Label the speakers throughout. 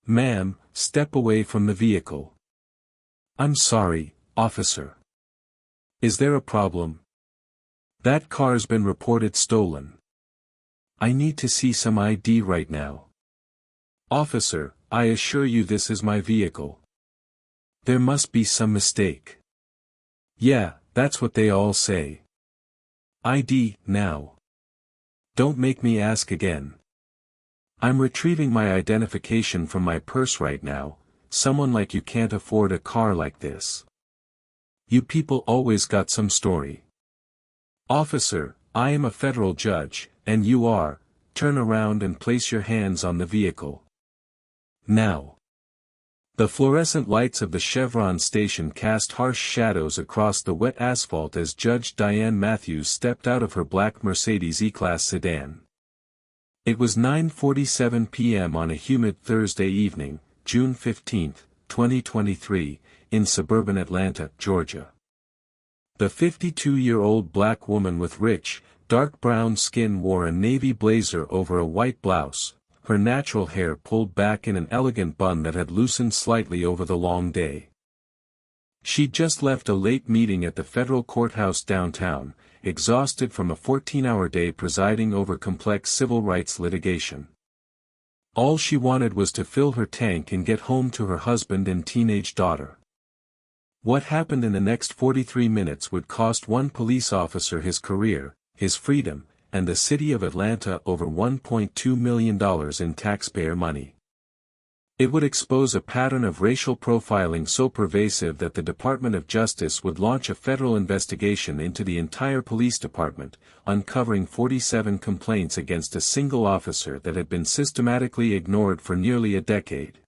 Speaker 1: Ma'am, step away from the vehicle. I'm sorry, officer. Is there a problem? That car's been reported stolen. I need to see some ID right now. Officer, I assure you this is my vehicle. There must be some mistake. Yeah, that's what they all say. ID, now. Don't make me ask again. I'm retrieving my identification from my purse right now. Someone like you can't afford a car like this. You people always got some story. Officer, I am a federal judge, and you are. Turn around and place your hands on the vehicle. Now. The fluorescent lights of the Chevron station cast harsh shadows across the wet asphalt as Judge Diane Matthews stepped out of her black Mercedes E-Class sedan. It was 9:47 p.m. on a humid Thursday evening, June 15, 2023, in suburban Atlanta, Georgia. The 52-year-old black woman with rich, dark brown skin wore a navy blazer over a white blouse, her natural hair pulled back in an elegant bun that had loosened slightly over the long day. She'd just left a late meeting at the federal courthouse downtown, exhausted from a 14-hour day presiding over complex civil rights litigation. All she wanted was to fill her tank and get home to her husband and teenage daughter. What happened in the next 43 minutes would cost one police officer his career, his freedom, and the city of Atlanta over $1.2 million in taxpayer money. It would expose a pattern of racial profiling so pervasive that the Department of Justice would launch a federal investigation into the entire police department, uncovering 47 complaints against a single officer that had been systematically ignored for nearly a decade.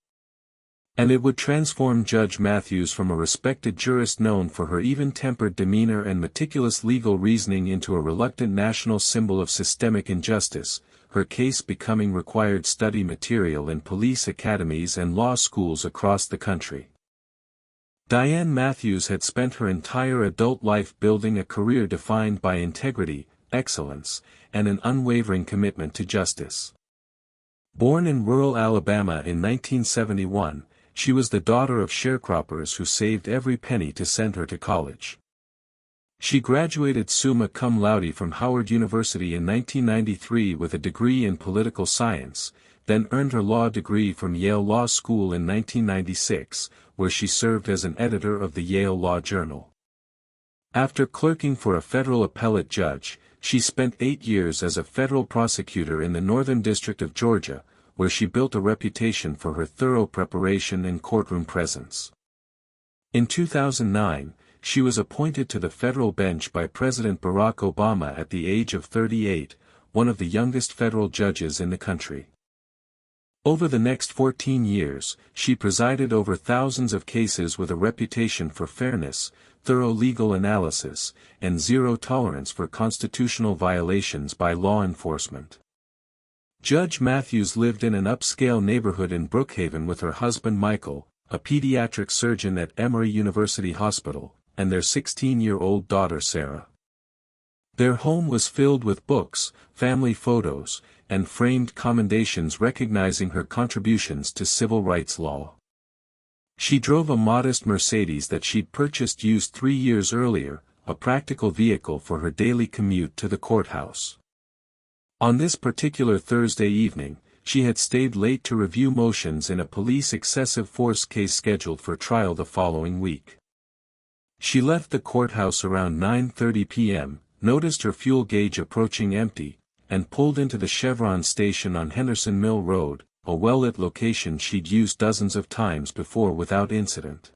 Speaker 1: And it would transform Judge Matthews from a respected jurist known for her even-tempered demeanor and meticulous legal reasoning into a reluctant national symbol of systemic injustice, her case becoming required study material in police academies and law schools across the country. Diane Matthews had spent her entire adult life building a career defined by integrity, excellence, and an unwavering commitment to justice. Born in rural Alabama in 1971, she was the daughter of sharecroppers who saved every penny to send her to college. She graduated summa cum laude from Howard University in 1993 with a degree in political science, then earned her law degree from Yale Law School in 1996, where she served as an editor of the Yale Law Journal. After clerking for a federal appellate judge, she spent 8 years as a federal prosecutor in the Northern District of Georgia, where she built a reputation for her thorough preparation and courtroom presence. In 2009, she was appointed to the federal bench by President Barack Obama at the age of 38, one of the youngest federal judges in the country. Over the next 14 years, she presided over thousands of cases with a reputation for fairness, thorough legal analysis, and zero tolerance for constitutional violations by law enforcement. Judge Matthews lived in an upscale neighborhood in Brookhaven with her husband Michael, a pediatric surgeon at Emory University Hospital, and their 16-year-old daughter Sarah. Their home was filled with books, family photos, and framed commendations recognizing her contributions to civil rights law. She drove a modest Mercedes that she'd purchased used 3 years earlier, a practical vehicle for her daily commute to the courthouse. On this particular Thursday evening, she had stayed late to review motions in a police excessive force case scheduled for trial the following week. She left the courthouse around 9:30 p.m., noticed her fuel gauge approaching empty, and pulled into the Chevron station on Henderson Mill Road, a well-lit location she'd used dozens of times before without incident.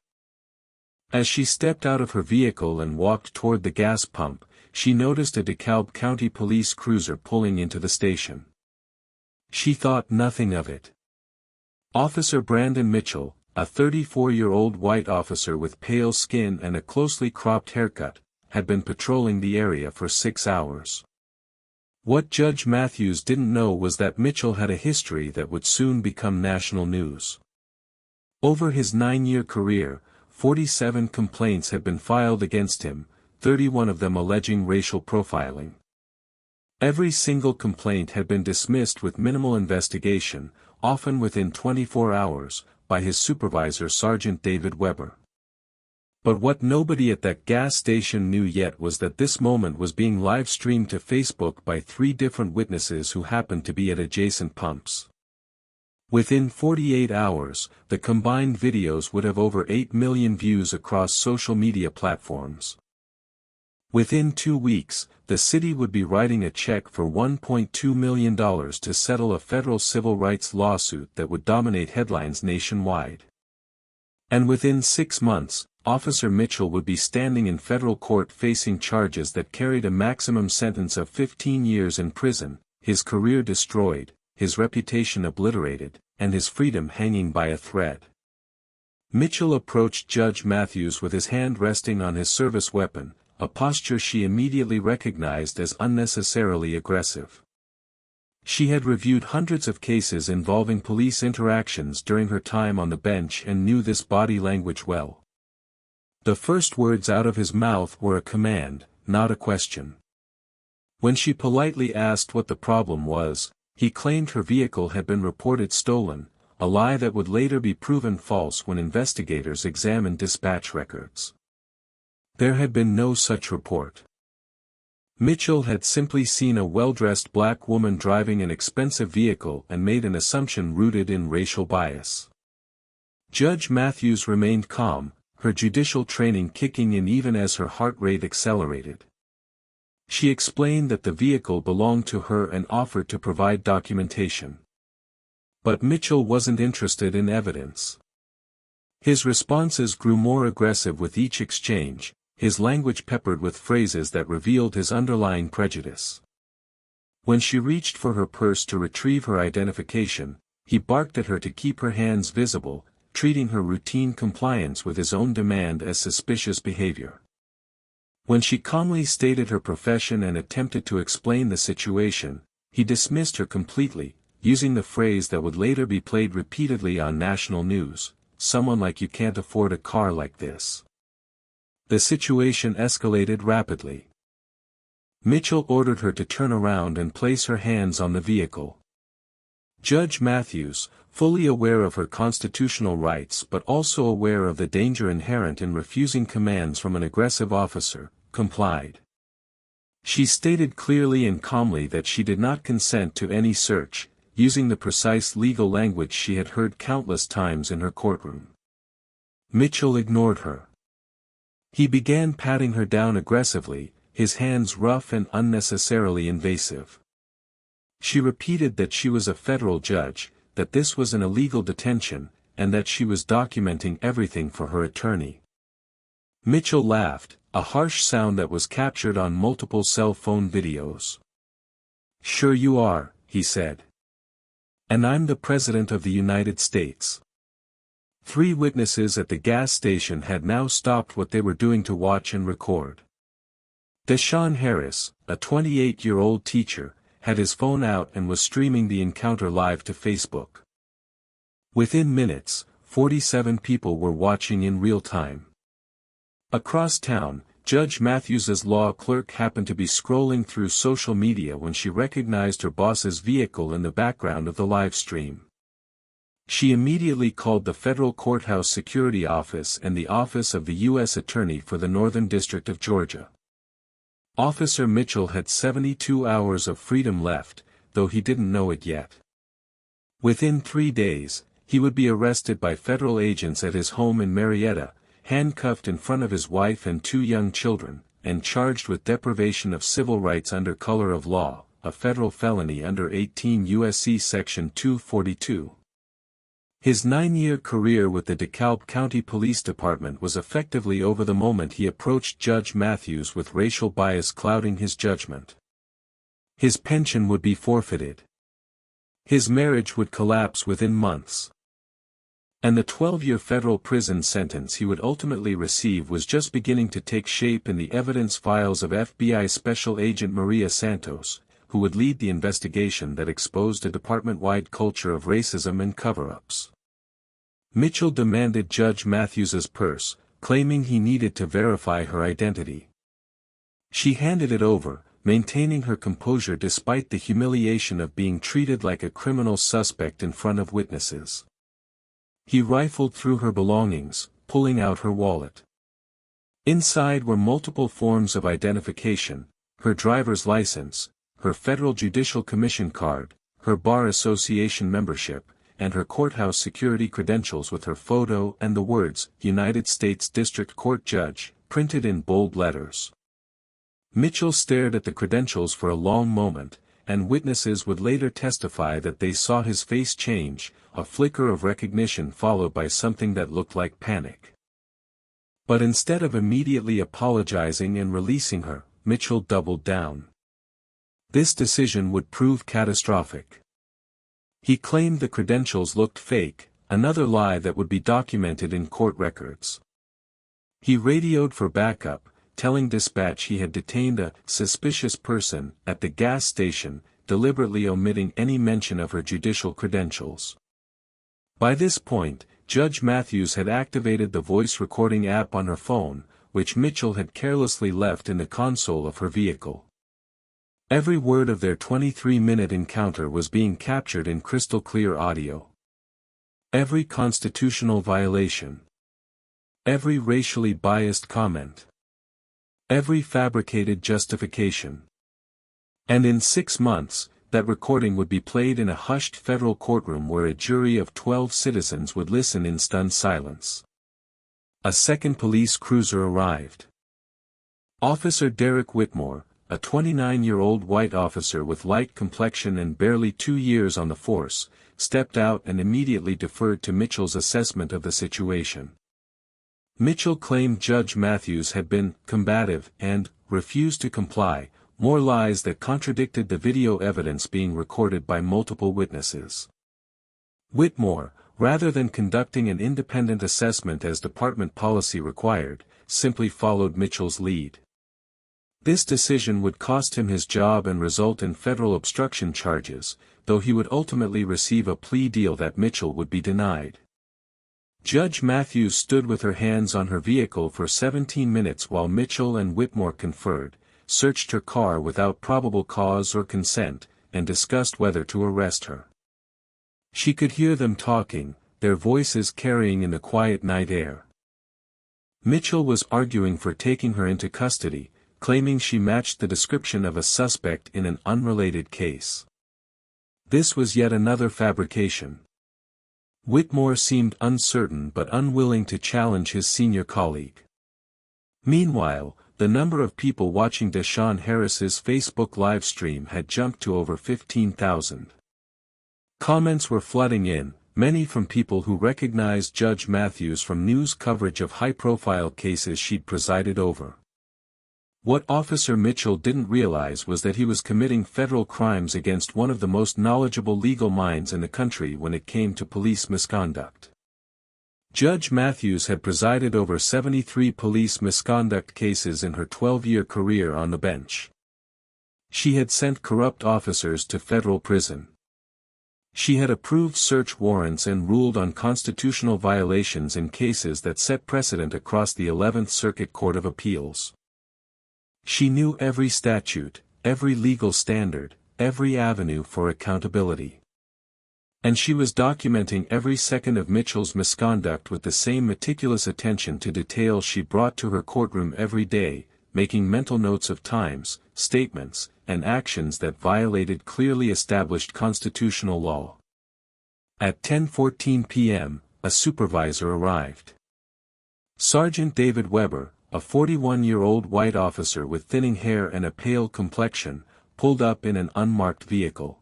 Speaker 1: As she stepped out of her vehicle and walked toward the gas pump, she noticed a DeKalb County police cruiser pulling into the station. She thought nothing of it. Officer Brandon Mitchell, a 34-year-old white officer with pale skin and a closely cropped haircut, had been patrolling the area for 6 hours. What Judge Matthews didn't know was that Mitchell had a history that would soon become national news. Over his 9-year career, 47 complaints had been filed against him, 31 of them alleging racial profiling. Every single complaint had been dismissed with minimal investigation, often within 24 hours, by his supervisor Sergeant David Weber. But what nobody at that gas station knew yet was that this moment was being live-streamed to Facebook by 3 different witnesses who happened to be at adjacent pumps. Within 48 hours, the combined videos would have over 8 million views across social media platforms. Within 2 weeks, the city would be writing a check for $1.2 million to settle a federal civil rights lawsuit that would dominate headlines nationwide. And within 6 months, Officer Mitchell would be standing in federal court facing charges that carried a maximum sentence of 15 years in prison, his career destroyed, his reputation obliterated, and his freedom hanging by a thread. Mitchell approached Judge Matthews with his hand resting on his service weapon, a posture she immediately recognized as unnecessarily aggressive. She had reviewed hundreds of cases involving police interactions during her time on the bench and knew this body language well. The first words out of his mouth were a command, not a question. When she politely asked what the problem was, he claimed her vehicle had been reported stolen, a lie that would later be proven false when investigators examined dispatch records. There had been no such report. Mitchell had simply seen a well-dressed black woman driving an expensive vehicle and made an assumption rooted in racial bias. Judge Matthews remained calm, her judicial training kicking in even as her heart rate accelerated. She explained that the vehicle belonged to her and offered to provide documentation. But Mitchell wasn't interested in evidence. His responses grew more aggressive with each exchange, his language peppered with phrases that revealed his underlying prejudice. When she reached for her purse to retrieve her identification, he barked at her to keep her hands visible, treating her routine compliance with his own demand as suspicious behavior. When she calmly stated her profession and attempted to explain the situation, he dismissed her completely, using the phrase that would later be played repeatedly on national news, "Someone like you can't afford a car like this." The situation escalated rapidly. Mitchell ordered her to turn around and place her hands on the vehicle. Judge Matthews, fully aware of her constitutional rights but also aware of the danger inherent in refusing commands from an aggressive officer, complied. She stated clearly and calmly that she did not consent to any search, using the precise legal language she had heard countless times in her courtroom. Mitchell ignored her. He began patting her down aggressively, his hands rough and unnecessarily invasive. She repeated that she was a federal judge, that this was an illegal detention, and that she was documenting everything for her attorney. Mitchell laughed, a harsh sound that was captured on multiple cell phone videos. "Sure you are," he said. "And I'm the President of the United States." 3 witnesses at the gas station had now stopped what they were doing to watch and record. Deshaun Harris, a 28-year-old teacher, had his phone out and was streaming the encounter live to Facebook. Within minutes, 47 people were watching in real time. Across town, Judge Matthews's law clerk happened to be scrolling through social media when she recognized her boss's vehicle in the background of the live stream. She immediately called the Federal Courthouse Security Office and the Office of the U.S. Attorney for the Northern District of Georgia. Officer Mitchell had 72 hours of freedom left, though he didn't know it yet. Within 3 days, he would be arrested by federal agents at his home in Marietta, handcuffed in front of his wife and 2 young children, and charged with deprivation of civil rights under color of law, a federal felony under 18 U.S.C. Section 242. His 9-year career with the DeKalb County Police Department was effectively over the moment he approached Judge Matthews with racial bias clouding his judgment. His pension would be forfeited. His marriage would collapse within months. And the 12-year federal prison sentence he would ultimately receive was just beginning to take shape in the evidence files of FBI Special Agent Maria Santos, who would lead the investigation that exposed a department-wide culture of racism and cover-ups. Mitchell demanded Judge Matthews's purse, claiming he needed to verify her identity. She handed it over, maintaining her composure despite the humiliation of being treated like a criminal suspect in front of witnesses. He rifled through her belongings, pulling out her wallet. Inside were multiple forms of identification: her driver's license, her Federal Judicial Commission card, her Bar Association membership, and her courthouse security credentials with her photo and the words, "United States District Court Judge," printed in bold letters. Mitchell stared at the credentials for a long moment, and witnesses would later testify that they saw his face change, a flicker of recognition followed by something that looked like panic. But instead of immediately apologizing and releasing her, Mitchell doubled down. This decision would prove catastrophic. He claimed the credentials looked fake, another lie that would be documented in court records. He radioed for backup, telling dispatch he had detained a suspicious person at the gas station, deliberately omitting any mention of her judicial credentials. By this point, Judge Matthews had activated the voice recording app on her phone, which Mitchell had carelessly left in the console of her vehicle. Every word of their 23-minute encounter was being captured in crystal-clear audio. Every constitutional violation. Every racially biased comment. Every fabricated justification. And in 6 months, that recording would be played in a hushed federal courtroom where a jury of 12 citizens would listen in stunned silence. A second police cruiser arrived. Officer Derek Whitmore, a 29-year-old white officer with light complexion and barely 2 years on the force, stepped out and immediately deferred to Mitchell's assessment of the situation. Mitchell claimed Judge Matthews had been combative and refused to comply, more lies that contradicted the video evidence being recorded by multiple witnesses. Whitmore, rather than conducting an independent assessment as department policy required, simply followed Mitchell's lead. This decision would cost him his job and result in federal obstruction charges, though he would ultimately receive a plea deal that Mitchell would be denied. Judge Matthews stood with her hands on her vehicle for 17 minutes while Mitchell and Whitmore conferred, searched her car without probable cause or consent, and discussed whether to arrest her. She could hear them talking, their voices carrying in the quiet night air. Mitchell was arguing for taking her into custody, claiming she matched the description of a suspect in an unrelated case. This was yet another fabrication. Whitmore seemed uncertain but unwilling to challenge his senior colleague. Meanwhile, the number of people watching Deshaun Harris's Facebook live stream had jumped to over 15,000. Comments were flooding in, many from people who recognized Judge Matthews from news coverage of high-profile cases she'd presided over. What Officer Mitchell didn't realize was that he was committing federal crimes against one of the most knowledgeable legal minds in the country when it came to police misconduct. Judge Matthews had presided over 73 police misconduct cases in her 12-year career on the bench. She had sent corrupt officers to federal prison. She had approved search warrants and ruled on constitutional violations in cases that set precedent across the 11th Circuit Court of Appeals. She knew every statute, every legal standard, every avenue for accountability. And she was documenting every second of Mitchell's misconduct with the same meticulous attention to detail she brought to her courtroom every day, making mental notes of times, statements, and actions that violated clearly established constitutional law. At 10:14 p.m., a supervisor arrived. Sergeant David Weber, a 41-year-old white officer with thinning hair and a pale complexion, pulled up in an unmarked vehicle.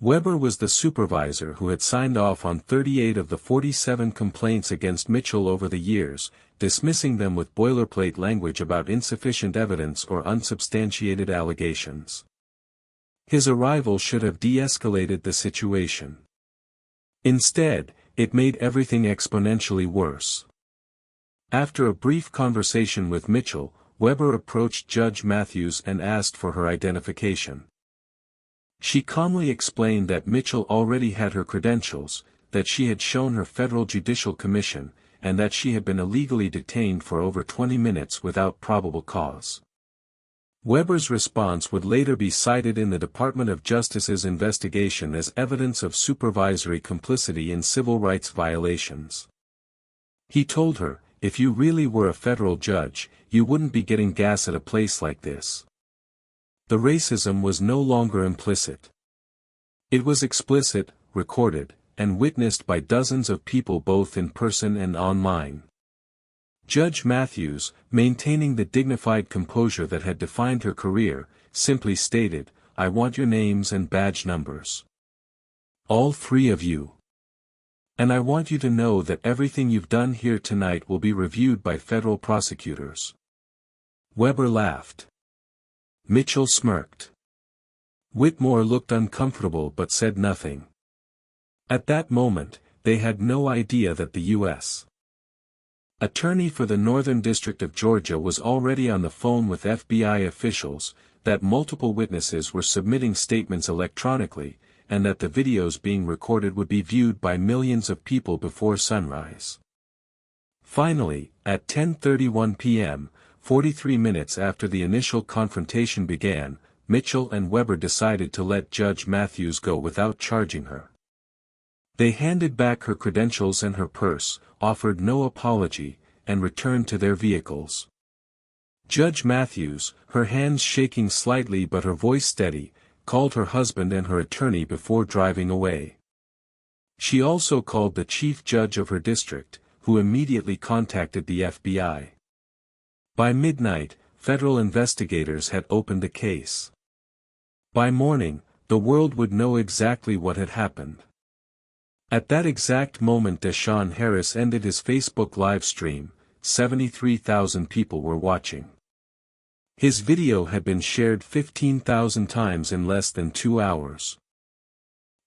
Speaker 1: Weber was the supervisor who had signed off on 38 of the 47 complaints against Mitchell over the years, dismissing them with boilerplate language about insufficient evidence or unsubstantiated allegations. His arrival should have de-escalated the situation. Instead, it made everything exponentially worse. After a brief conversation with Mitchell, Weber approached Judge Matthews and asked for her identification. She calmly explained that Mitchell already had her credentials, that she had shown her Federal Judicial Commission, and that she had been illegally detained for over 20 minutes without probable cause. Weber's response would later be cited in the Department of Justice's investigation as evidence of supervisory complicity in civil rights violations. He told her, "If you really were a federal judge, you wouldn't be getting gas at a place like this." The racism was no longer implicit. It was explicit, recorded, and witnessed by dozens of people both in person and online. Judge Matthews, maintaining the dignified composure that had defined her career, simply stated, "I want your names and badge numbers. All three of you. And I want you to know that everything you've done here tonight will be reviewed by federal prosecutors." Weber laughed. Mitchell smirked. Whitmore looked uncomfortable but said nothing. At that moment, they had no idea that the U.S. Attorney for the Northern District of Georgia was already on the phone with FBI officials, that multiple witnesses were submitting statements electronically, and that the videos being recorded would be viewed by millions of people before sunrise. Finally, at 10:31 p.m., 43 minutes after the initial confrontation began, Mitchell and Weber decided to let Judge Matthews go without charging her. They handed back her credentials and her purse, offered no apology, and returned to their vehicles. Judge Matthews, her hands shaking slightly but her voice steady, called her husband and her attorney before driving away. She also called the chief judge of her district, who immediately contacted the FBI. By midnight, federal investigators had opened a case. By morning, the world would know exactly what had happened. At that exact moment Deshaun Harris ended his Facebook live stream, 73,000 people were watching. His video had been shared 15,000 times in less than 2 hours.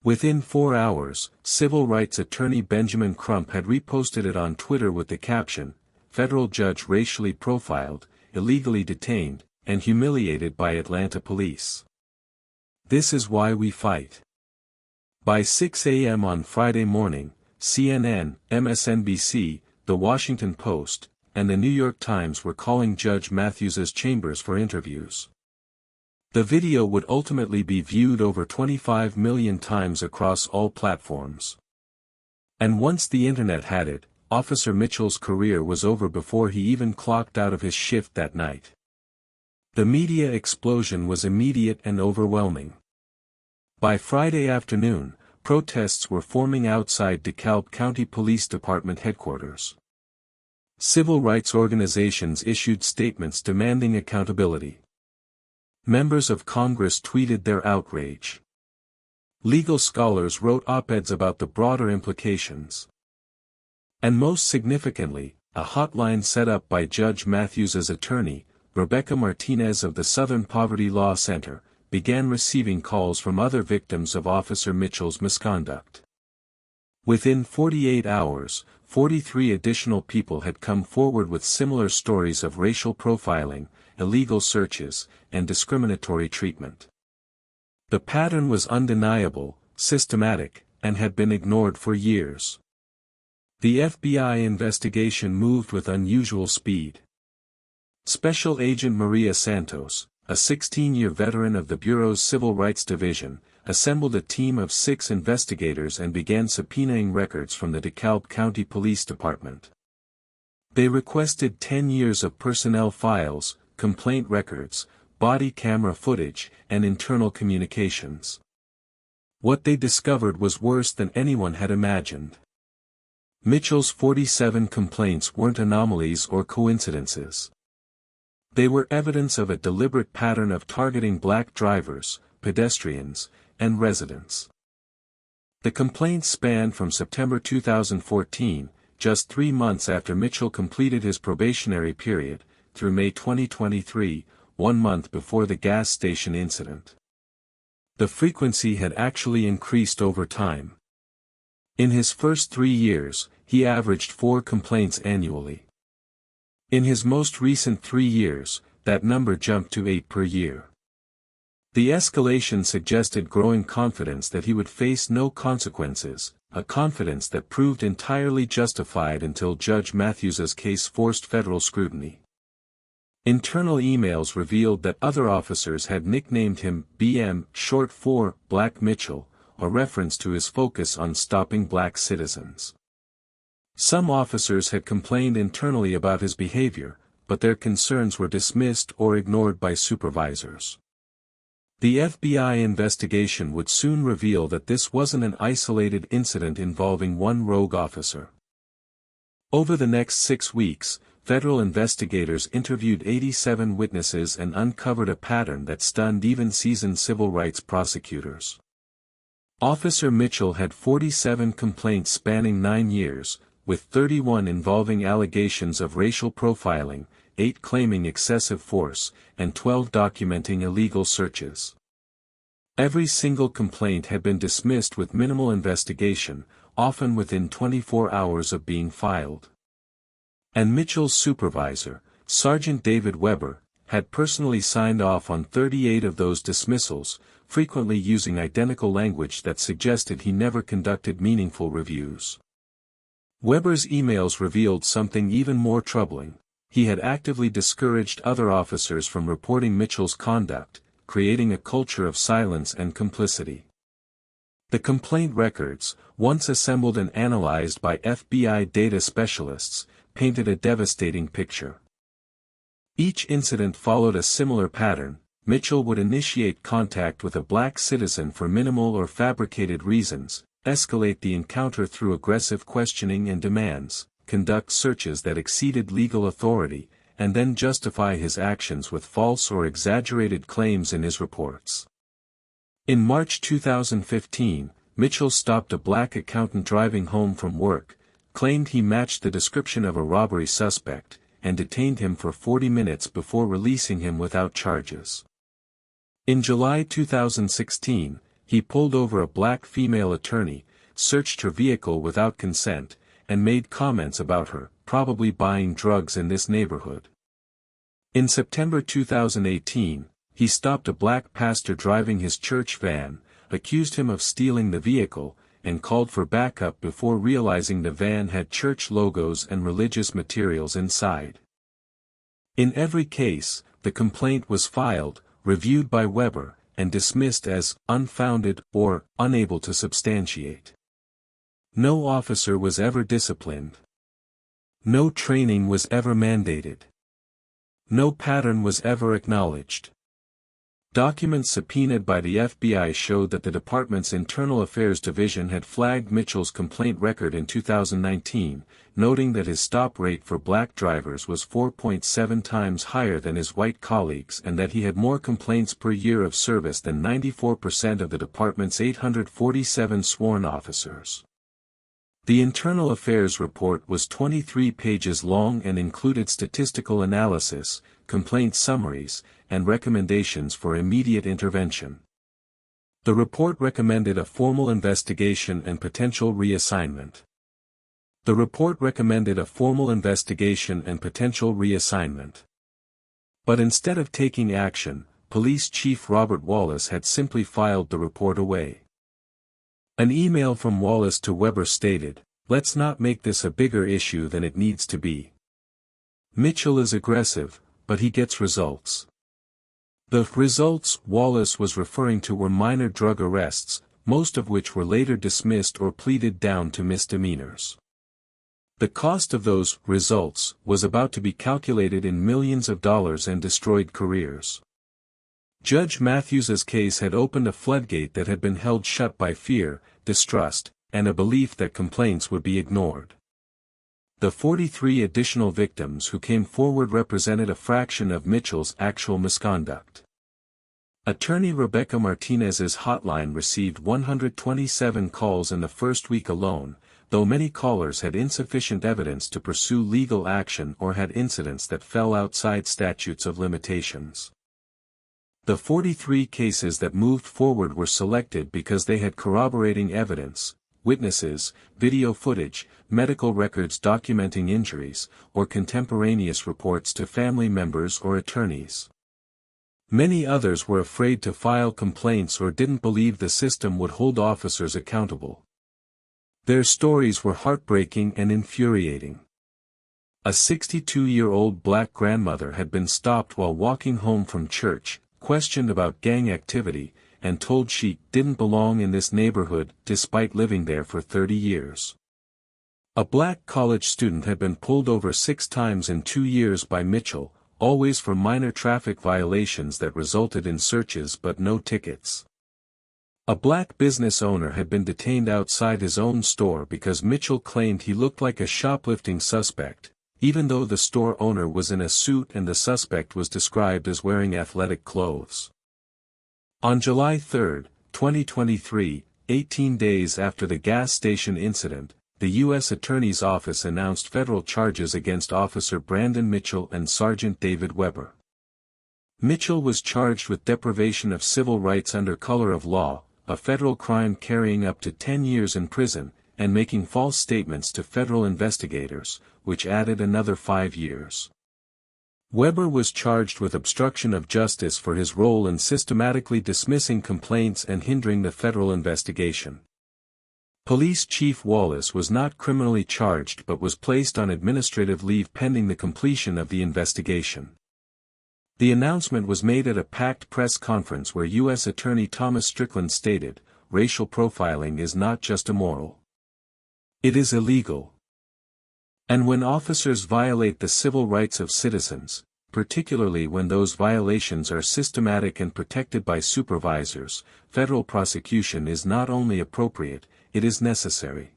Speaker 1: Within 4 hours, civil rights attorney Benjamin Crump had reposted it on Twitter with the caption, "Federal judge racially profiled, illegally detained, and humiliated by Atlanta police. This is why we fight." By 6 a.m. on Friday morning, CNN, MSNBC, The Washington Post, and the New York Times were calling Judge Matthews's chambers for interviews. The video would ultimately be viewed over 25 million times across all platforms. And once the internet had it, Officer Mitchell's career was over before he even clocked out of his shift that night. The media explosion was immediate and overwhelming. By Friday afternoon, protests were forming outside DeKalb County Police Department headquarters. Civil rights organizations issued statements demanding accountability. Members of Congress tweeted their outrage. Legal scholars wrote op-eds about the broader implications. And most significantly, a hotline set up by Judge Matthews's attorney, Rebecca Martinez of the Southern Poverty Law Center, began receiving calls from other victims of Officer Mitchell's misconduct. Within 48 hours, 43 additional people had come forward with similar stories of racial profiling, illegal searches, and discriminatory treatment. The pattern was undeniable, systematic, and had been ignored for years. The FBI investigation moved with unusual speed. Special Agent Maria Santos, a 16-year veteran of the Bureau's Civil Rights Division, assembled a team of 6 investigators and began subpoenaing records from the DeKalb County Police Department. They requested 10 years of personnel files, complaint records, body camera footage, and internal communications. What they discovered was worse than anyone had imagined. Mitchell's 47 complaints weren't anomalies or coincidences. They were evidence of a deliberate pattern of targeting black drivers, pedestrians, and residents. The complaints spanned from September 2014, just 3 months after Mitchell completed his probationary period, through May 2023, 1 month before the gas station incident. The frequency had actually increased over time. In his first 3 years, he averaged 4 complaints annually. In his most recent 3 years, that number jumped to 8 per year. The escalation suggested growing confidence that he would face no consequences, a confidence that proved entirely justified until Judge Matthews's case forced federal scrutiny. Internal emails revealed that other officers had nicknamed him BM, short for Black Mitchell, a reference to his focus on stopping black citizens. Some officers had complained internally about his behavior, but their concerns were dismissed or ignored by supervisors. The FBI investigation would soon reveal that this wasn't an isolated incident involving one rogue officer. Over the next 6 weeks, federal investigators interviewed 87 witnesses and uncovered a pattern that stunned even seasoned civil rights prosecutors. Officer Mitchell had 47 complaints spanning 9 years, with 31 involving allegations of racial profiling, 8 claiming excessive force, and 12 documenting illegal searches. Every single complaint had been dismissed with minimal investigation, often within 24 hours of being filed. And Mitchell's supervisor, Sergeant David Weber, had personally signed off on 38 of those dismissals, frequently using identical language that suggested he never conducted meaningful reviews. Weber's emails revealed something even more troubling. He had actively discouraged other officers from reporting Mitchell's conduct, creating a culture of silence and complicity. The complaint records, once assembled and analyzed by FBI data specialists, painted a devastating picture. Each incident followed a similar pattern. Mitchell would initiate contact with a black citizen for minimal or fabricated reasons, escalate the encounter through aggressive questioning and demands, conduct searches that exceeded legal authority, and then justify his actions with false or exaggerated claims in his reports. In March 2015, Mitchell stopped a black accountant driving home from work, claimed he matched the description of a robbery suspect, and detained him for 40 minutes before releasing him without charges. In July 2016, he pulled over a black female attorney, searched her vehicle without consent, and made comments about her probably buying drugs in this neighborhood. In September 2018, he stopped a black pastor driving his church van, accused him of stealing the vehicle, and called for backup before realizing the van had church logos and religious materials inside. In every case, the complaint was filed, reviewed by Weber, and dismissed as unfounded or unable to substantiate. No officer was ever disciplined. No training was ever mandated. No pattern was ever acknowledged. Documents subpoenaed by the FBI showed that the department's Internal Affairs Division had flagged Mitchell's complaint record in 2019, noting that his stop rate for black drivers was 4.7 times higher than his white colleagues and that he had more complaints per year of service than 94% of the department's 847 sworn officers. The Internal Affairs report was 23 pages long and included statistical analysis, complaint summaries, and recommendations for immediate intervention. The report recommended a formal investigation and potential reassignment. But instead of taking action, Police Chief Robert Wallace had simply filed the report away. An email from Wallace to Weber stated, "Let's not make this a bigger issue than it needs to be. Mitchell is aggressive, but he gets results." The results Wallace was referring to were minor drug arrests, most of which were later dismissed or pleaded down to misdemeanors. The cost of those results was about to be calculated in millions of dollars and destroyed careers. Judge Matthews's case had opened a floodgate that had been held shut by fear, distrust, and a belief that complaints would be ignored. The 43 additional victims who came forward represented a fraction of Mitchell's actual misconduct. Attorney Rebecca Martinez's hotline received 127 calls in the first week alone, though many callers had insufficient evidence to pursue legal action or had incidents that fell outside statutes of limitations. The 43 cases that moved forward were selected because they had corroborating evidence, witnesses, video footage, medical records documenting injuries, or contemporaneous reports to family members or attorneys. Many others were afraid to file complaints or didn't believe the system would hold officers accountable. Their stories were heartbreaking and infuriating. A 62-year-old black grandmother had been stopped while walking home from church, questioned about gang activity, and told she didn't belong in this neighborhood despite living there for 30 years. A black college student had been pulled over 6 times in 2 years by Mitchell, always for minor traffic violations that resulted in searches but no tickets. A black business owner had been detained outside his own store because Mitchell claimed he looked like a shoplifting suspect, even though the store owner was in a suit and the suspect was described as wearing athletic clothes. On July 3, 2023, 18 days after the gas station incident, the U.S. Attorney's Office announced federal charges against Officer Brandon Mitchell and Sergeant David Weber. Mitchell was charged with deprivation of civil rights under color of law, a federal crime carrying up to 10 years in prison, and making false statements to federal investigators, which added another 5 years. Weber was charged with obstruction of justice for his role in systematically dismissing complaints and hindering the federal investigation. Police Chief Wallace was not criminally charged but was placed on administrative leave pending the completion of the investigation. The announcement was made at a packed press conference where U.S. Attorney Thomas Strickland stated, "Racial profiling is not just immoral. It is illegal. And when officers violate the civil rights of citizens, particularly when those violations are systematic and protected by supervisors, federal prosecution is not only appropriate, it is necessary."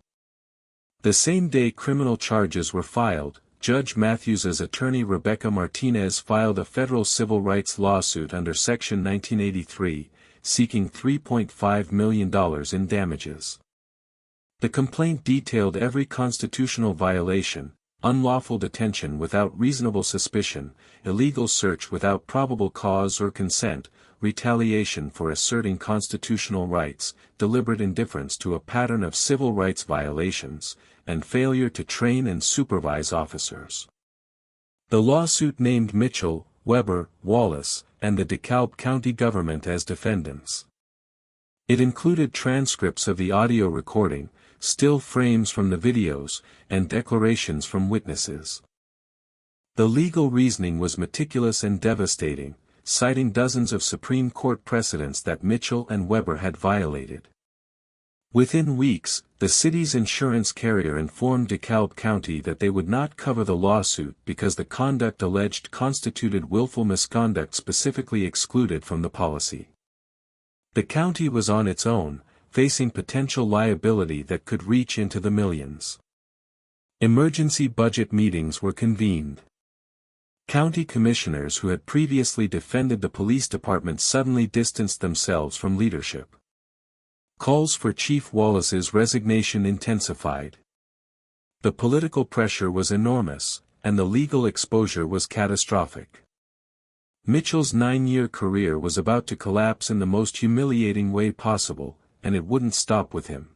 Speaker 1: The same day criminal charges were filed, Judge Matthews's attorney Rebecca Martinez filed a federal civil rights lawsuit under Section 1983, seeking $3.5 million in damages. The complaint detailed every constitutional violation: unlawful detention without reasonable suspicion, illegal search without probable cause or consent, retaliation for asserting constitutional rights, deliberate indifference to a pattern of civil rights violations, and failure to train and supervise officers. The lawsuit named Mitchell, Weber, Wallace, and the DeKalb County government as defendants. It included transcripts of the audio recording, still frames from the videos, and declarations from witnesses. The legal reasoning was meticulous and devastating, citing dozens of Supreme Court precedents that Mitchell and Weber had violated. Within weeks, the city's insurance carrier informed DeKalb County that they would not cover the lawsuit because the conduct alleged constituted willful misconduct specifically excluded from the policy. The county was on its own, facing potential liability that could reach into the millions. Emergency budget meetings were convened. County commissioners who had previously defended the police department suddenly distanced themselves from leadership. Calls for Chief Wallace's resignation intensified. The political pressure was enormous, and the legal exposure was catastrophic. Mitchell's 9-year career was about to collapse in the most humiliating way possible, and it wouldn't stop with him.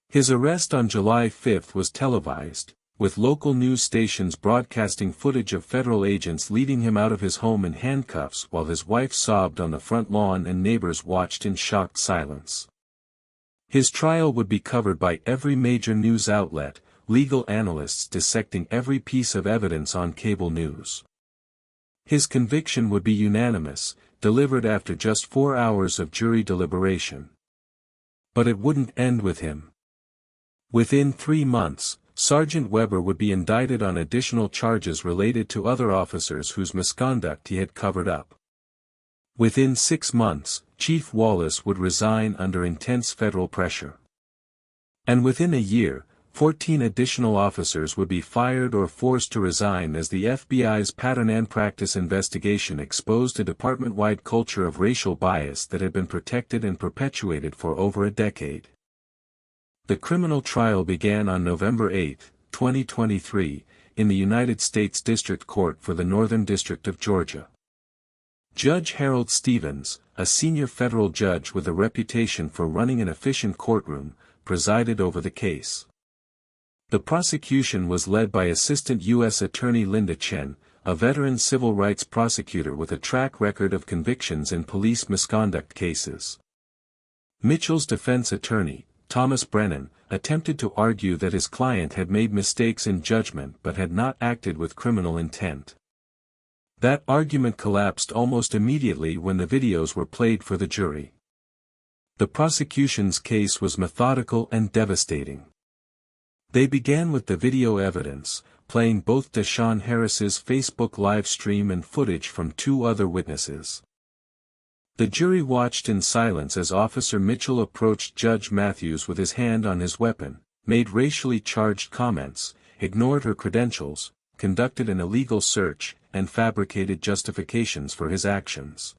Speaker 1: His arrest on July 5 was televised, with local news stations broadcasting footage of federal agents leading him out of his home in handcuffs while his wife sobbed on the front lawn and neighbors watched in shocked silence. His trial would be covered by every major news outlet, legal analysts dissecting every piece of evidence on cable news. His conviction would be unanimous, delivered after just 4 hours of jury deliberation. But it wouldn't end with him. Within 3 months, Sergeant Weber would be indicted on additional charges related to other officers whose misconduct he had covered up. Within 6 months, Chief Wallace would resign under intense federal pressure. And within a year, 14 additional officers would be fired or forced to resign as the FBI's pattern and practice investigation exposed a department-wide culture of racial bias that had been protected and perpetuated for over a decade. The criminal trial began on November 8, 2023, in the United States District Court for the Northern District of Georgia. Judge Harold Stevens, a senior federal judge with a reputation for running an efficient courtroom, presided over the case. The prosecution was led by Assistant U.S. Attorney Linda Chen, a veteran civil rights prosecutor with a track record of convictions in police misconduct cases. Mitchell's defense attorney, Thomas Brennan, attempted to argue that his client had made mistakes in judgment but had not acted with criminal intent. That argument collapsed almost immediately when the videos were played for the jury. The prosecution's case was methodical and devastating. They began with the video evidence, playing both Deshaun Harris's Facebook live stream and footage from two other witnesses. The jury watched in silence as Officer Mitchell approached Judge Matthews with his hand on his weapon, made racially charged comments, ignored her credentials, conducted an illegal search, and fabricated justifications for his actions.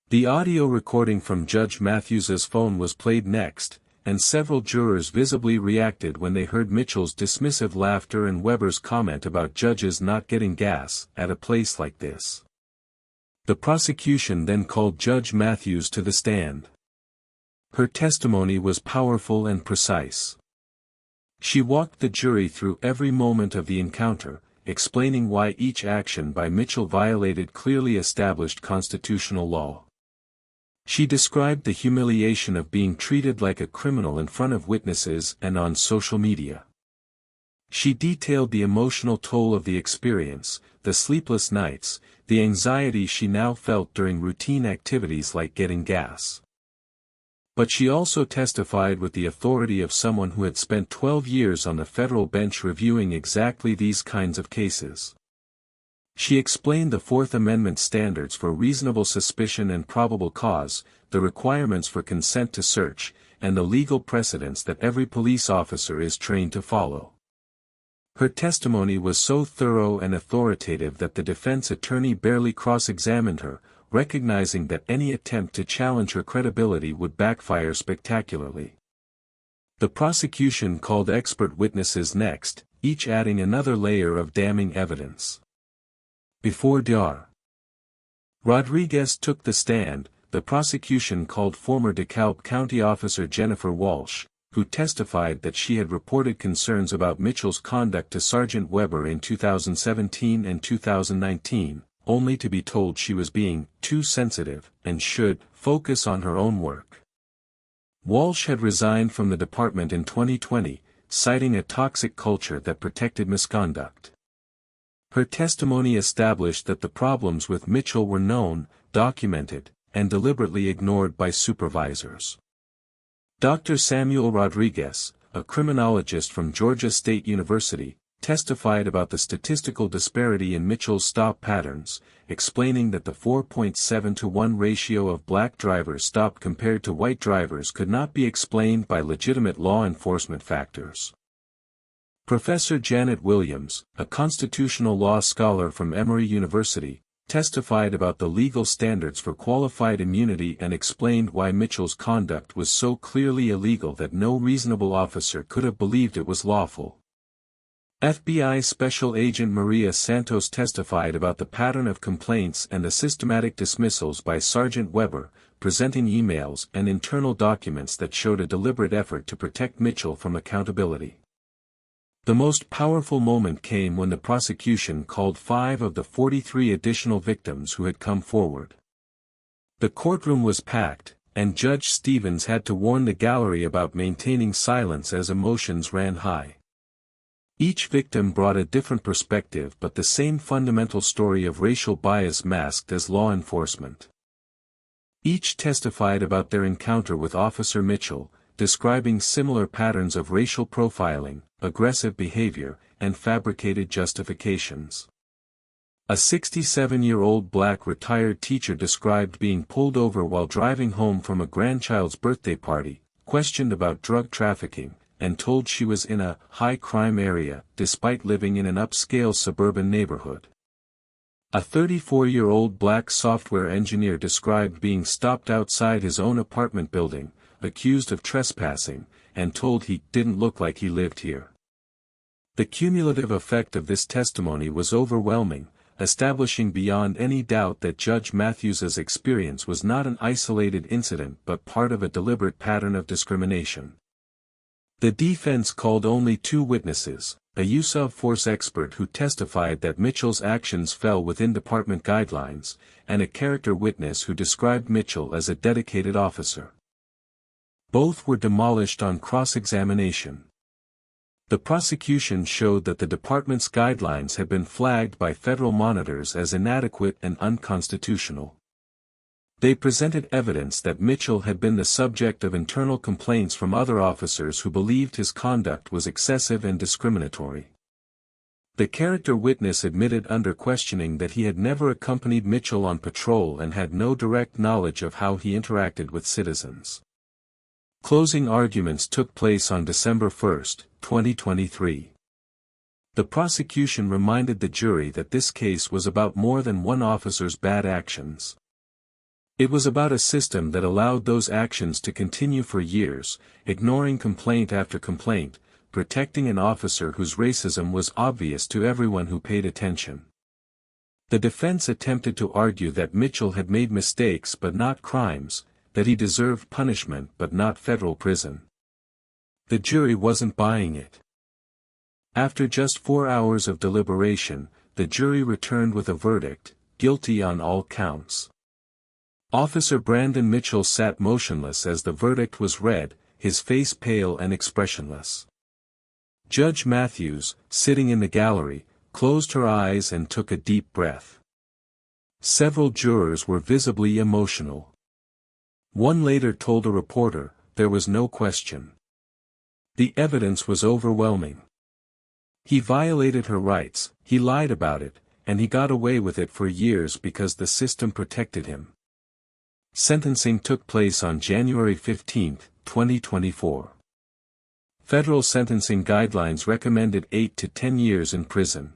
Speaker 1: The audio recording from Judge Matthews's phone was played next, and several jurors visibly reacted when they heard Mitchell's dismissive laughter and Weber's comment about judges not getting gas at a place like this. The prosecution then called Judge Matthews to the stand. Her testimony was powerful and precise. She walked the jury through every moment of the encounter, explaining why each action by Mitchell violated clearly established constitutional law. She described the humiliation of being treated like a criminal in front of witnesses and on social media. She detailed the emotional toll of the experience, the sleepless nights, the anxiety she now felt during routine activities like getting gas. But she also testified with the authority of someone who had spent 12 years on the federal bench reviewing exactly these kinds of cases. She explained the Fourth Amendment standards for reasonable suspicion and probable cause, the requirements for consent to search, and the legal precedents that every police officer is trained to follow. Her testimony was so thorough and authoritative that the defense attorney barely cross-examined her, recognizing that any attempt to challenge her credibility would backfire spectacularly. The prosecution called expert witnesses next, each adding another layer of damning evidence. Before Dr. Rodriguez took the stand, the prosecution called former DeKalb County officer Jennifer Walsh, who testified that she had reported concerns about Mitchell's conduct to Sergeant Weber in 2017 and 2019, only to be told she was being too sensitive and should focus on her own work. Walsh had resigned from the department in 2020, citing a toxic culture that protected misconduct. Her testimony established that the problems with Mitchell were known, documented, and deliberately ignored by supervisors. Dr. Samuel Rodriguez, a criminologist from Georgia State University, testified about the statistical disparity in Mitchell's stop patterns, explaining that the 4.7 to 1 ratio of black drivers stopped compared to white drivers could not be explained by legitimate law enforcement factors. Professor Janet Williams, a constitutional law scholar from Emory University, testified about the legal standards for qualified immunity and explained why Mitchell's conduct was so clearly illegal that no reasonable officer could have believed it was lawful. FBI Special Agent Maria Santos testified about the pattern of complaints and the systematic dismissals by Sergeant Weber, presenting emails and internal documents that showed a deliberate effort to protect Mitchell from accountability. The most powerful moment came when the prosecution called 5 of the 43 additional victims who had come forward. The courtroom was packed, and Judge Stevens had to warn the gallery about maintaining silence as emotions ran high. Each victim brought a different perspective but the same fundamental story of racial bias masked as law enforcement. Each testified about their encounter with Officer Mitchell, describing similar patterns of racial profiling, aggressive behavior, and fabricated justifications. A 67-year-old black retired teacher described being pulled over while driving home from a grandchild's birthday party, questioned about drug trafficking, and told she was in a high-crime area, despite living in an upscale suburban neighborhood. A 34-year-old black software engineer described being stopped outside his own apartment building, accused of trespassing, and told he didn't look like he lived here. The cumulative effect of this testimony was overwhelming, establishing beyond any doubt that Judge Matthews's experience was not an isolated incident but part of a deliberate pattern of discrimination. The defense called only 2 witnesses, a use of force expert who testified that Mitchell's actions fell within department guidelines, and a character witness who described Mitchell as a dedicated officer. Both were demolished on cross-examination. The prosecution showed that the department's guidelines had been flagged by federal monitors as inadequate and unconstitutional. They presented evidence that Mitchell had been the subject of internal complaints from other officers who believed his conduct was excessive and discriminatory. The character witness admitted under questioning that he had never accompanied Mitchell on patrol and had no direct knowledge of how he interacted with citizens. Closing arguments took place on December 1, 2023. The prosecution reminded the jury that this case was about more than one officer's bad actions. It was about a system that allowed those actions to continue for years, ignoring complaint after complaint, protecting an officer whose racism was obvious to everyone who paid attention. The defense attempted to argue that Mitchell had made mistakes but not crimes, that he deserved punishment but not federal prison. The jury wasn't buying it. After just 4 hours of deliberation, the jury returned with a verdict, guilty on all counts. Officer Brandon Mitchell sat motionless as the verdict was read, his face pale and expressionless. Judge Matthews, sitting in the gallery, closed her eyes and took a deep breath. Several jurors were visibly emotional. One later told a reporter, "There was no question. The evidence was overwhelming. He violated her rights, he lied about it, and he got away with it for years because the system protected him." Sentencing took place on January 15, 2024. Federal sentencing guidelines recommended 8 to 10 years in prison.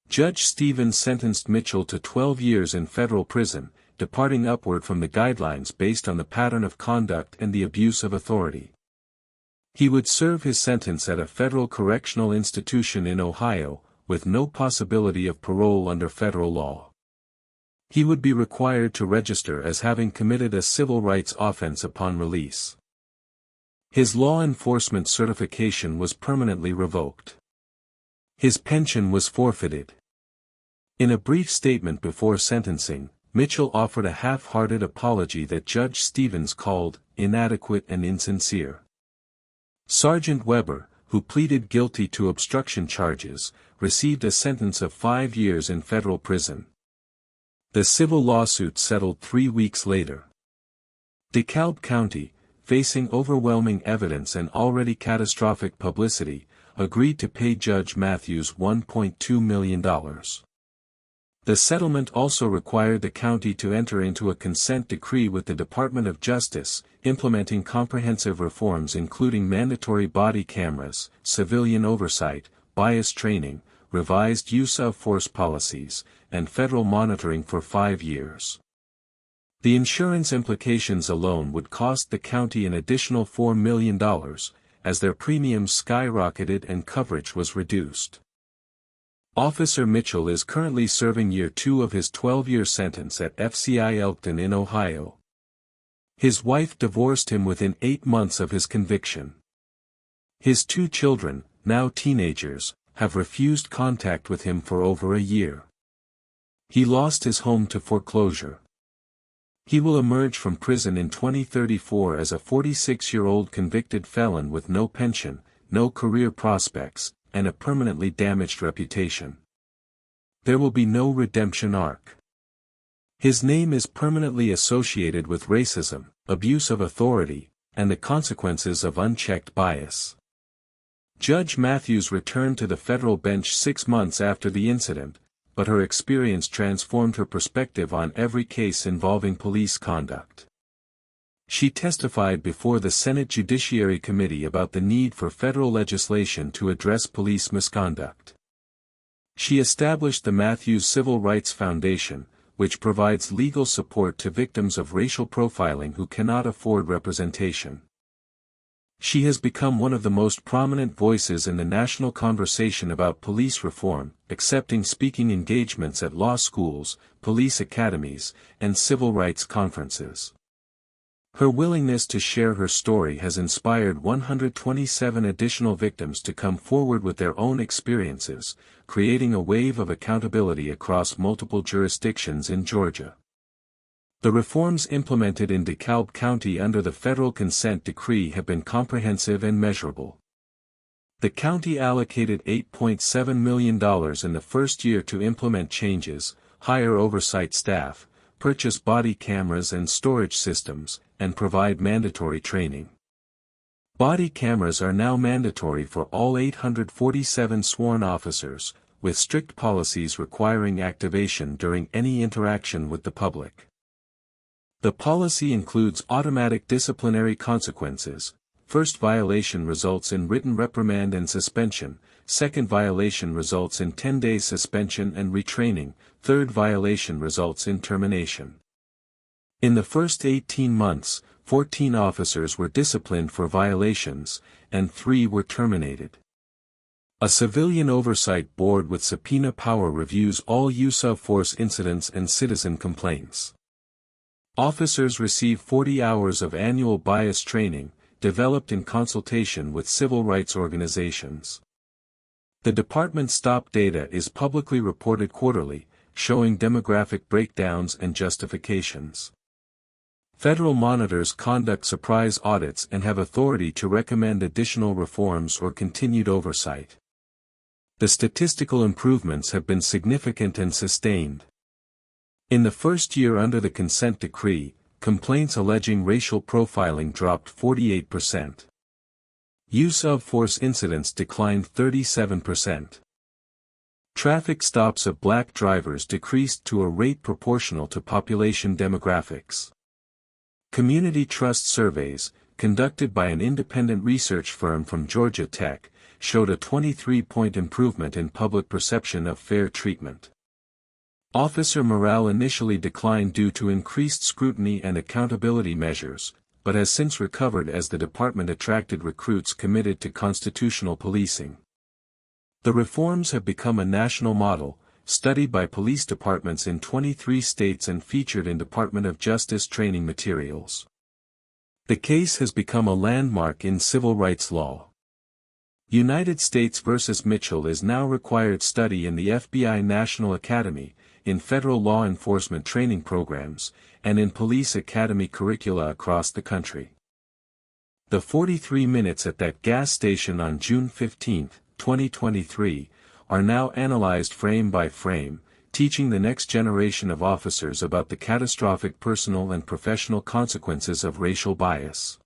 Speaker 1: Judge Stevens sentenced Mitchell to 12 years in federal prison, departing upward from the guidelines based on the pattern of conduct and the abuse of authority. He would serve his sentence at a federal correctional institution in Ohio, with no possibility of parole under federal law. He would be required to register as having committed a civil rights offense upon release. His law enforcement certification was permanently revoked. His pension was forfeited. In a brief statement before sentencing, Mitchell offered a half-hearted apology that Judge Stevens called inadequate and insincere. Sergeant Weber, who pleaded guilty to obstruction charges, received a sentence of 5 years in federal prison. The civil lawsuit settled 3 weeks later. DeKalb County, facing overwhelming evidence and already catastrophic publicity, agreed to pay Judge Matthews $1.2 million. The settlement also required the county to enter into a consent decree with the Department of Justice, implementing comprehensive reforms including mandatory body cameras, civilian oversight, bias training, revised use of force policies, and federal monitoring for 5 years. The insurance implications alone would cost the county an additional $4 million, as their premiums skyrocketed and coverage was reduced. Officer Mitchell is currently serving year 2 of his 12-year sentence at FCI Elkton in Ohio. His wife divorced him within 8 months of his conviction. His 2 children, now teenagers, have refused contact with him for over a year. He lost his home to foreclosure. He will emerge from prison in 2034 as a 46-year-old convicted felon with no pension, no career prospects, and a permanently damaged reputation. There will be no redemption arc. His name is permanently associated with racism, abuse of authority, and the consequences of unchecked bias. Judge Matthews returned to the federal bench 6 months after the incident, but her experience transformed her perspective on every case involving police conduct. She testified before the Senate Judiciary Committee about the need for federal legislation to address police misconduct. She established the Matthews Civil Rights Foundation, which provides legal support to victims of racial profiling who cannot afford representation. She has become one of the most prominent voices in the national conversation about police reform, accepting speaking engagements at law schools, police academies, and civil rights conferences. Her willingness to share her story has inspired 127 additional victims to come forward with their own experiences, creating a wave of accountability across multiple jurisdictions in Georgia. The reforms implemented in DeKalb County under the federal consent decree have been comprehensive and measurable. The county allocated $8.7 million in the first year to implement changes, hire oversight staff, purchase body cameras and storage systems, and provide mandatory training. Body cameras are now mandatory for all 847 sworn officers, with strict policies requiring activation during any interaction with the public. The policy includes automatic disciplinary consequences. First violation results in written reprimand and suspension, second violation results in 10 days suspension and retraining, third violation results in termination. In the first 18 months, 14 officers were disciplined for violations, and 3 were terminated. A civilian oversight board with subpoena power reviews all use of force incidents and citizen complaints. Officers receive 40 hours of annual bias training, developed in consultation with civil rights organizations. The department's stop data is publicly reported quarterly, showing demographic breakdowns and justifications. Federal monitors conduct surprise audits and have authority to recommend additional reforms or continued oversight. The statistical improvements have been significant and sustained. In the first year under the consent decree, complaints alleging racial profiling dropped 48%. Use of force incidents declined 37%. Traffic stops of black drivers decreased to a rate proportional to population demographics. Community trust surveys, conducted by an independent research firm from Georgia Tech, showed a 23-point improvement in public perception of fair treatment. Officer morale initially declined due to increased scrutiny and accountability measures, but has since recovered as the department attracted recruits committed to constitutional policing. The reforms have become a national model, studied by police departments in 23 states and featured in Department of Justice training materials. The case has become a landmark in civil rights law. United States v. Mitchell is now required study in the FBI National Academy, in federal law enforcement training programs, and in police academy curricula across the country. The 43 minutes at that gas station on June 15, 2023, are now analyzed frame by frame, teaching the next generation of officers about the catastrophic personal and professional consequences of racial bias.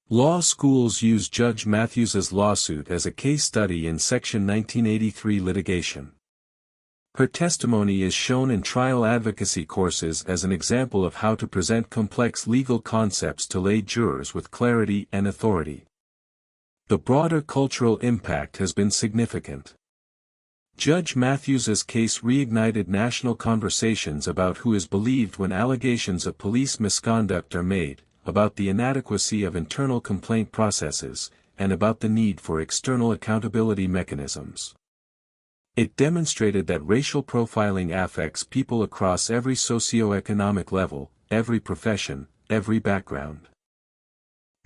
Speaker 1: Law schools use Judge Matthews's lawsuit as a case study in Section 1983 litigation. Her testimony is shown in trial advocacy courses as an example of how to present complex legal concepts to lay jurors with clarity and authority. The broader cultural impact has been significant. Judge Matthews's case reignited national conversations about who is believed when allegations of police misconduct are made, about the inadequacy of internal complaint processes, and about the need for external accountability mechanisms. It demonstrated that racial profiling affects people across every socioeconomic level, every profession, every background.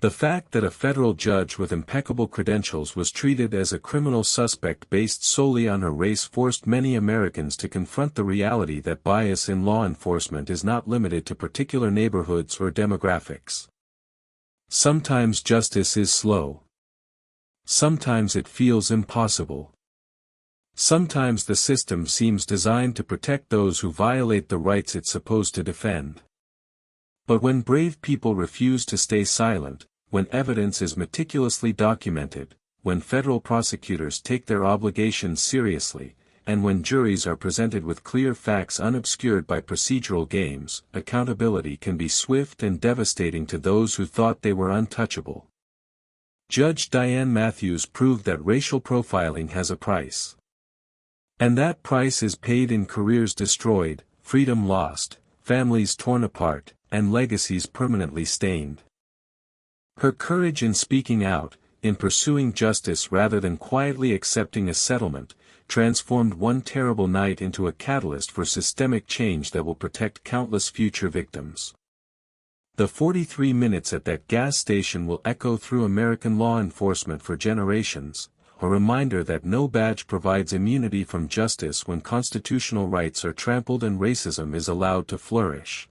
Speaker 1: The fact that a federal judge with impeccable credentials was treated as a criminal suspect based solely on her race forced many Americans to confront the reality that bias in law enforcement is not limited to particular neighborhoods or demographics. Sometimes justice is slow. Sometimes it feels impossible. Sometimes the system seems designed to protect those who violate the rights it's supposed to defend. But when brave people refuse to stay silent, when evidence is meticulously documented, when federal prosecutors take their obligations seriously, and when juries are presented with clear facts unobscured by procedural games, accountability can be swift and devastating to those who thought they were untouchable. Judge Diane Matthews proved that racial profiling has a price. And that price is paid in careers destroyed, freedom lost, families torn apart, and legacies permanently stained. Her courage in speaking out, in pursuing justice rather than quietly accepting a settlement, transformed one terrible night into a catalyst for systemic change that will protect countless future victims. The 43 minutes at that gas station will echo through American law enforcement for generations, a reminder that no badge provides immunity from justice when constitutional rights are trampled and racism is allowed to flourish.